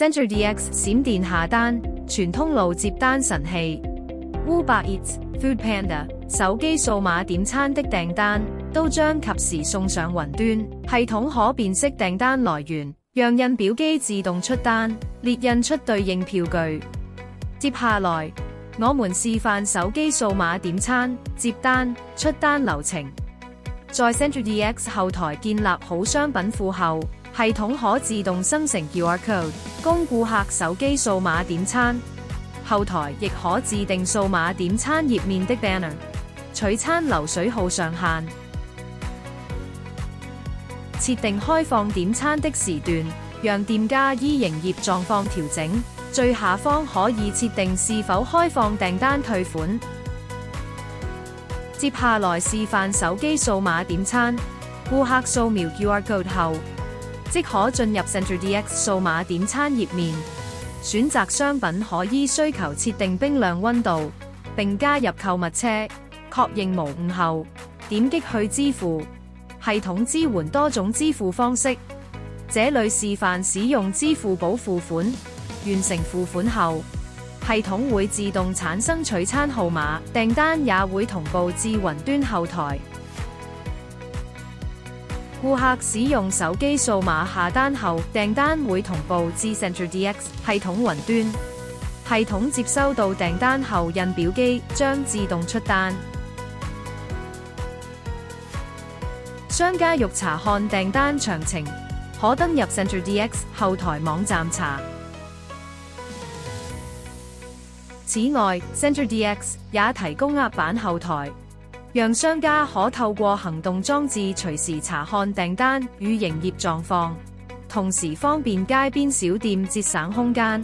Central DX 閃電下單，全通路接單神器。Uber Eats、Foodpanda 手機數碼點餐的訂單都將及時送上雲端，系統可辨識訂單來源，讓印表機自動出單，列印出對應票據。接下來，我們示範手機數碼點餐、接單、出單流程。在 Central DX 後台建立好商品庫後，系統可自動生成 QR code， 供顧客手機數碼點餐。後台亦可自定數碼點餐頁面的 banner， 取餐流水號上限，設定開放點餐的時段，讓店家依營業狀況調整。最下方可以設定是否開放訂單退款。接下來示範手機數碼點餐，顧客掃描 QR code 後，即可進入 Central DX 數碼點餐頁面，選擇商品可依需求設定冰涼溫度，並加入購物車，確認無誤後，點擊去支付。系統支援多種支付方式，這裡示範使用支付寶付款。完成付款後，系統會自動產生取餐號碼，訂單也會同步至雲端後台。顧客使用手機數碼下單後，訂單會同步至 Central DX 系統雲端。系統接收到訂單後，印表機將自動出單。商家欲查看訂單詳情，可登入 Central DX 後台網站查。此外 ，Central DX 也提供鴨版後台，讓商家可透過行動裝置隨時查看訂單與營業狀況，同時方便街邊小店節省空間。